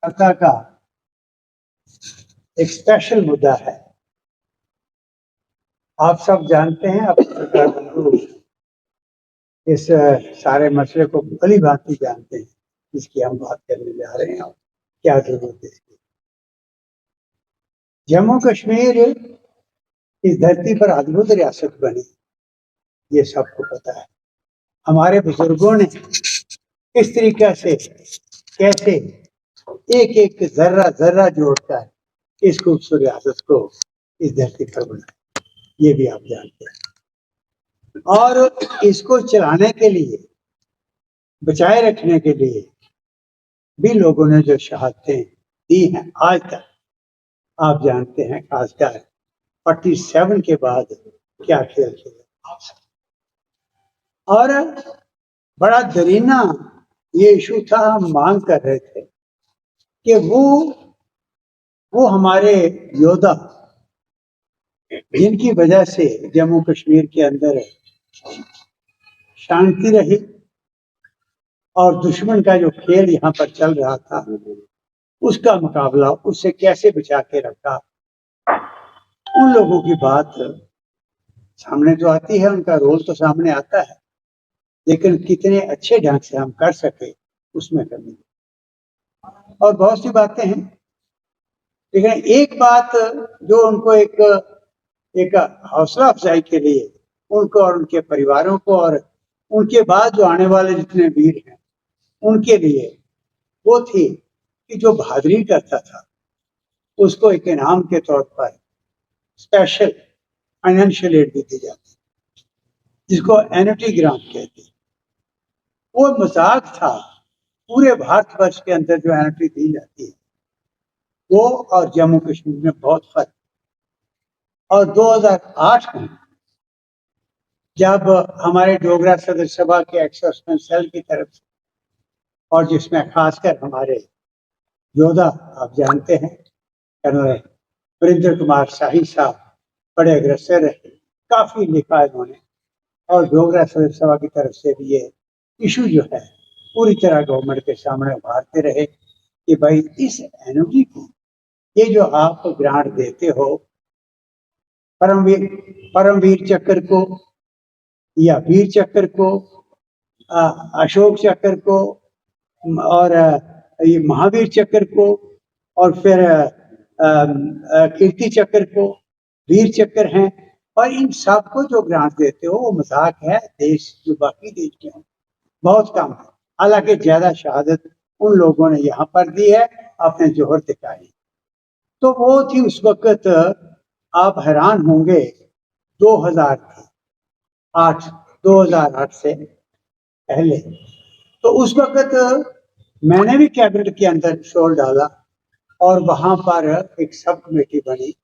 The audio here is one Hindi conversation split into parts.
वार्ता का एक स्पेशल मुद्दा है। आप सब जानते हैं, अब सरकार बंधु इस सारे मसले को भली भांति जानते हैं जिसकी हम बात करने जा रहे हैं और क्या जरूरत है इसकी। जम्मू कश्मीर इस धरती पर अद्भुत रियासत बनी, ये सबको पता है। हमारे बुजुर्गों ने इस तरीके से कैसे एक एक जर्रा जर्रा जोड़कर इस खूबसूरत रियासत को इस धरती पर बनाया, ये भी आप जानते हैं। और इसको चलाने के लिए, बचाए रखने के लिए भी लोगों ने जो शहादतें दी हैं आज तक, आप जानते हैं। खासकर 47 के बाद क्या खेल खेला। और बड़ा दरीना ये इशू था, हम मांग कर रहे थे कि वो हमारे योद्धा जिनकी वजह से जम्मू कश्मीर के अंदर शांति रही और दुश्मन का जो खेल यहाँ पर चल रहा था उसका मुकाबला, उससे कैसे बचा के रखा, उन लोगों की बात सामने तो आती है, उनका रोल तो सामने आता है, लेकिन कितने अच्छे ढंग से हम कर सके उसमें कमी। और बहुत सी बातें हैं, लेकिन एक बात जो उनको एक हौसला अफजाई के लिए उनको और उनके परिवारों को और उनके बाद जो आने वाले जितने वीर हैं उनके लिए वो थी कि जो बहादुरी करता था उसको एक इनाम के तौर पर स्पेशल फाइनेंशियल एड दी जाती, जिसको एन्युटी ग्रांट कहते। वो मजाक था। पूरे भारतवर्ष के अंदर जो एन्युटी दी जाती है वो और जम्मू कश्मीर में बहुत फर्क। और 2008 में जब हमारे डोगरा सदर सभा के एक्स-सर्विसमैन सेल की तरफ से, और जिसमें खासकर हमारे योद्धा आप जानते हैं कर्नल वीरेंद्र कुमार शाही साहब बड़े अग्रसर रहे, काफी लिखा इन्होंने, और डोगरा सदर सभा की तरफ से भी ये इशू जो है पूरी तरह गवर्नमेंट के सामने उभारते रहे कि भाई इस एनर्जी को, ये जो आप ग्रांट देते हो परमवीर चक्र को या वीर चक्र को, अशोक चक्र को और ये महावीर चक्र को, और फिर कीर्ति चक्र को, वीर चक्र हैं, और इन सब को जो ग्रांट देते हो वो मजाक है। देश जो बाकी देश के हैं बहुत कम है, हालांकि ज्यादा शहादत उन लोगों ने यहाँ पर दी है, अपने जोहर दिखाई। तो वो थी उस वक्त, आप हैरान होंगे, 2008 से पहले। तो उस वक्त मैंने भी कैबिनेट के अंदर शोर डाला और वहां पर एक सब कमेटी बनी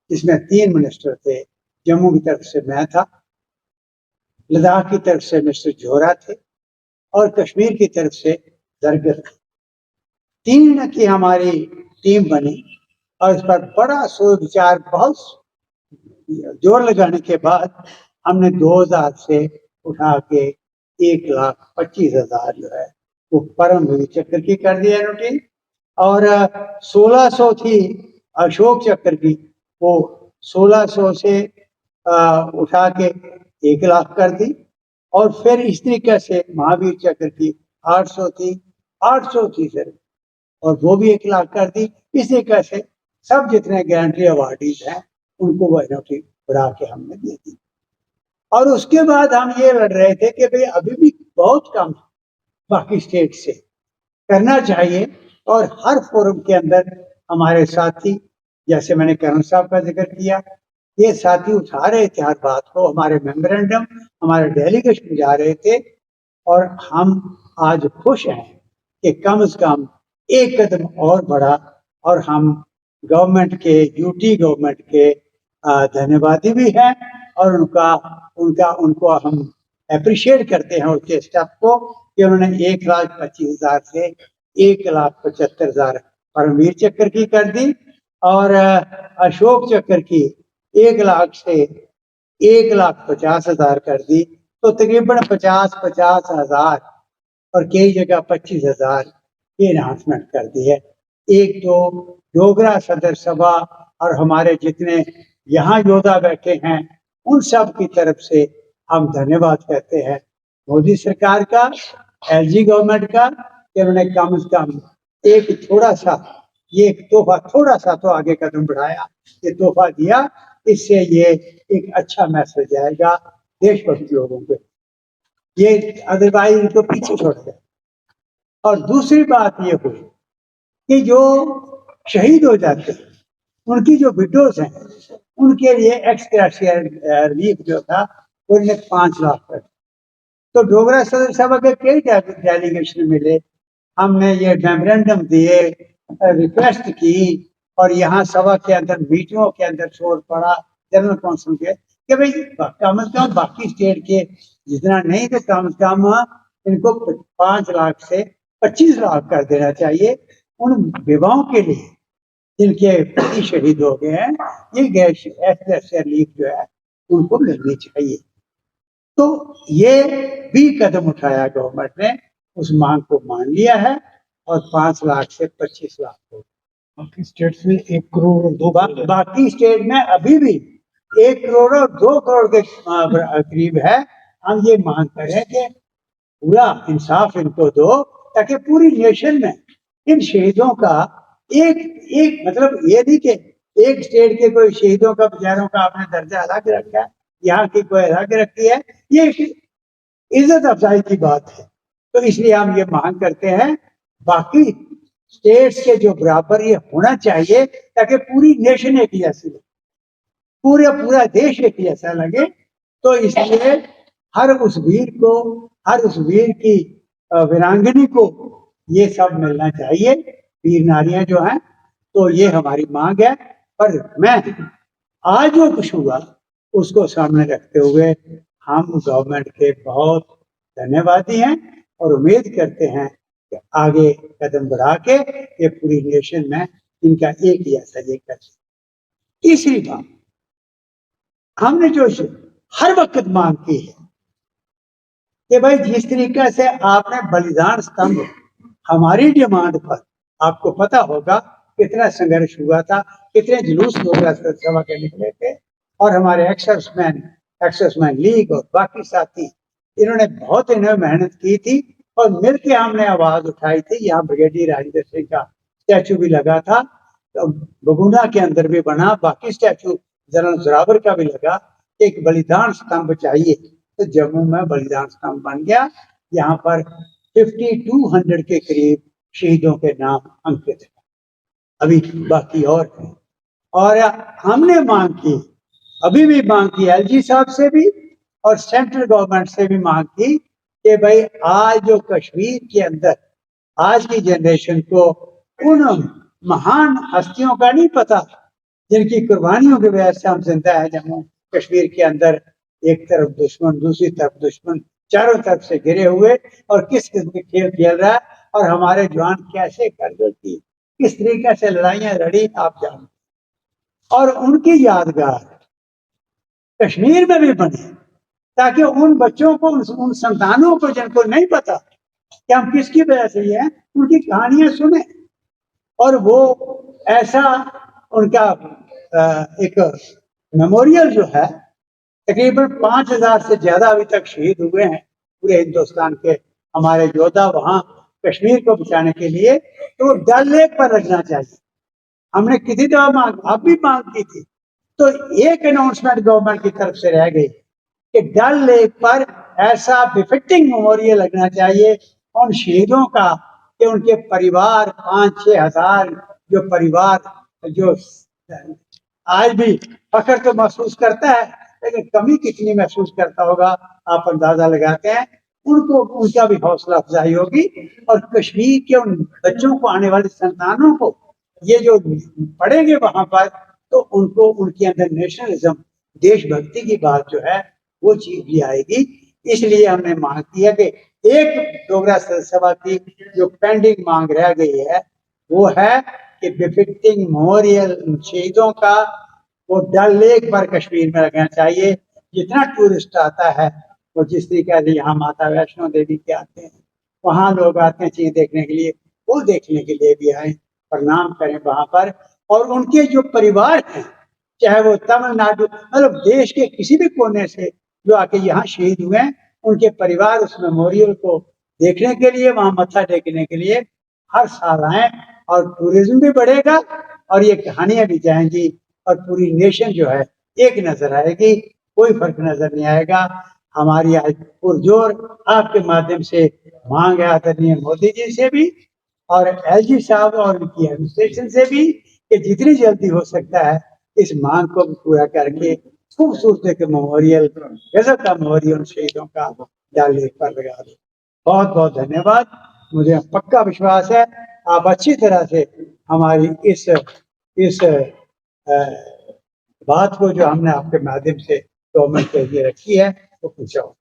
जिसमें 3 मिनिस्टर थे। जम्मू की तरफ से मैं था, लद्दाख की तरफ से मिस्टर जोहरा थे और कश्मीर की तरफ से दरगर थे। 3 की हमारी टीम बनी और इस पर बड़ा सोच विचार, बहुत जोर लगाने के बाद हमने 2000 से उठा के 1,25,000 जो है वो परमवीर चक्र की कर दी एनोटी, और 1600 थी अशोक चक्र की, वो 1600 से उठा के 1 लाख कर दी। और फिर इस तरीके से महावीर चक्र की 800 थी सर, और वो भी 1 लाख कर दी। इस तरीके से सब जितने गारंटी अवार्डीज हैं उनको वो एनोटी बढ़ा के हमने दे दी। और उसके बाद हम ये लड़ रहे थे कि भाई अभी भी बहुत कम बाकी स्टेट से करना चाहिए, और हर फोरम के अंदर हमारे साथी, जैसे मैंने कर्नल साहब का जिक्र किया, ये साथी उठा रहे थे हर बात को, हमारे मेमोरेंडम, हमारे डेलीगेशन जा रहे थे। और हम आज खुश हैं कि कम से कम एक कदम और बढ़ा, और हम गवर्नमेंट के, यूटी गवर्नमेंट के धन्यवादी भी हैं, और उनको हम अप्रिशिएट करते हैं उसके स्टेप को कि उन्होंने 1,25,000 से 1,75,000 परमवीर चक्र की कर दी, और अशोक चक्र की 1 लाख से 1,50,000 कर दी। तो तकरीबन 50,000 और कई जगह 25,000 की एनहांसमेंट कर दी है। एक तो डोगरा सदर सभा और हमारे जितने यहाँ योद्धा बैठे हैं उन सब की तरफ से हम धन्यवाद कहते हैं मोदी सरकार का, एलजी गवर्नमेंट का, कि उन्होंने कम से कम एक थोड़ा सा, ये एक तोहफा, थोड़ा सा तो आगे कदम बढ़ाया, ये तोहफा दिया। इससे ये एक अच्छा मैसेज आएगा देशभक्त लोगों को, ये अदरवाइज इनको पीछे छोड़ गए। और दूसरी बात ये हुई कि जो शहीद हो जाते हैं उनकी जो विडोज हैं उनके लिए एक्स रिलीफ जो था उन्हें 5 लाख कर। तो डोगरा सदर सभा के कई डेलीगेशन मिले, हमने ये मेमोरेंडम दिए, रिक्वेस्ट की, और यहाँ सभा के अंदर मीटिंगों के अंदर शोर पड़ा जनरल काउंसिल के कि भाई कम से कम बाकी स्टेट के जितना नहीं तो कम से कम इनको 5 लाख से 25 लाख कर देना चाहिए उन विधवाओं के लिए जिनके पति शहीद हो गए हैं। ये गैस रिलीफ जो है उनको मिलनी चाहिए। तो ये भी कदम उठाया गवर्नमेंट ने, उस मांग को मान लिया है और 5 लाख से 25 लाख हो। बाकी स्टेट्स में 1 करोड़ और 2 करोड़ बाकी स्टेट में अभी भी 1 करोड़ और 2 करोड़ के करीब है। हम ये मांग करें कि पूरा इंसाफ इनको दो ताकि पूरी नेशन में इन शहीदों का एक एक मतलब ये नहीं कि एक स्टेट के कोई शहीदों का बेचारों का आपने दर्जा अलग रखा है, यहाँ की कोई अलग रखी है, ये इज्जत अफजाई की बात है। तो इसलिए हम ये मांग करते हैं बाकी स्टेट्स के जो बराबर ये होना चाहिए ताकि पूरी नेशन एक जैसी लगे, पूरा देश एक जैसा लगे। तो इसलिए हर उस वीर को, हर उस वीर की वीरांगनी को ये सब मिलना चाहिए, वीर नारियां जो हैं। तो ये हमारी मांग है। पर मैं आज जो कुछ हुआ उसको सामने रखते हुए हम गवर्नमेंट के बहुत धन्यवादी हैं और उम्मीद करते हैं कि आगे कदम बढ़ा के ये पूरी नेशन में इनका एक ही ऐसा ये कर। तीसरी बात, हमने जो हर वक्त मांग की है कि भाई जिस तरीके से आपने बलिदान स्तंभ हमारी डिमांड पर, आपको पता होगा कितना संघर्ष हुआ था, कितने जुलूस लोग सभा के निकले थे, और हमारे एक्सर्समैन लीग और बाकी साथी इन्होंने बहुत इन्होंने मेहनत की थी और मिलकर हमने आवाज उठाई थी। यहाँ ब्रिगेडियर राजेंद्र सिंह का स्टैचू भी लगा था, तो बगुना के अंदर भी बना, बाकी स्टैचू जनरल जोरावर का भी लगा। एक बलिदान स्तंभ चाहिए, तो जम्मू में बलिदान स्तंभ बन गया। यहाँ पर 5200 के करीब शहीदों के नाम अंकित है, अभी बाकी और है। और हमने मांग की, अभी भी मांग की, एलजी साहब से भी और सेंट्रल गवर्नमेंट से भी मांग की कि भाई आज जो कश्मीर के अंदर आज की जनरेशन को उन महान हस्तियों का नहीं पता जिनकी कुर्बानियों की वजह से हम जिंदा है जम्मू कश्मीर के अंदर। एक तरफ दुश्मन, दूसरी तरफ दुश्मन, चारों तरफ से घिरे हुए, और किस किस्म के खेल खेल रहा है, और हमारे जवान कैसे करगिल की किस तरीके से लड़ाइयां लड़ी आप जानते, और उनकी यादगार कश्मीर में भी बने ताकि उन बच्चों को, उन संतानों को जिनको नहीं पता कि हम किसकी वजह से ये हैं, उनकी कहानियां सुने। और वो ऐसा उनका एक मेमोरियल जो है, तकरीबन 5000 से ज्यादा अभी तक शहीद हुए हैं पूरे हिंदुस्तान के हमारे योद्धा वहां कश्मीर को बचाने के लिए, तो डल लेक पर रखना चाहिए। हमने किसी दफा मांग, अब भी मांग की थी, तो एक अनाउंसमेंट गवर्नमेंट की तरफ से रह गई कि डल लेक पर ऐसा बिफिटिंग मेमोरियल लगना चाहिए उन शहीदों का कि उनके परिवार 5-6 हजार जो परिवार जो आज भी फख्र तो महसूस करता है, लेकिन कमी कितनी महसूस करता होगा आप अंदाजा लगाते हैं। उनको उनका भी हौसला अफजाई होगी, और कश्मीर के उन बच्चों को, आने वाली संतानों को ये जो पढ़ेंगे वहां पर, तो उनको उनके अंदर नेशनलिज्म, देशभक्ति की बात जो है वो चीज भी आएगी। इसलिए हमने मांग की है कि एक डोगरा सभा की जो पेंडिंग मांग रह गई है वो है कि बिफिटिंग मेमोरियल शहीदों का वो डल लेक पर कश्मीर में लगना चाहिए। जितना टूरिस्ट आता है वो, जिस तरीके से यहाँ माता वैष्णो देवी के आते हैं, वहां लोग आते हैं चीज देखने के लिए, वो देखने के लिए भी आए। प्रणाम करें वहां पर, और उनके जो परिवार हैं, चाहे वो तमिलनाडु, मतलब देश के किसी भी कोने से जो आके यहाँ शहीद हुए हैं, उनके परिवार उस मेमोरियल को देखने के लिए, वहां मत्था टेकने के लिए हर साल आए, और टूरिज्म भी बढ़ेगा और ये कहानियां भी जाएंगी, और पूरी नेशन जो है एक नजर आएगी, कोई फर्क नजर नहीं आएगा। हमारी आज पुरजोर आपके माध्यम से मांग है आदरणीय मोदी जी से भी और एलजी साहब और उनकी एडमिनिस्ट्रेशन से भी कि जितनी जल्दी हो सकता है इस मांग को पूरा करके खूबसूरत के मेमोरियल, गजब का मेमोरियल शहीदों का डल लेक पर लगा दो। बहुत बहुत धन्यवाद। मुझे पक्का विश्वास है आप अच्छी तरह से हमारी इस बात को जो हमने आपके माध्यम से गवर्नमेंट के लिए रखी है वो पहुंचाओ।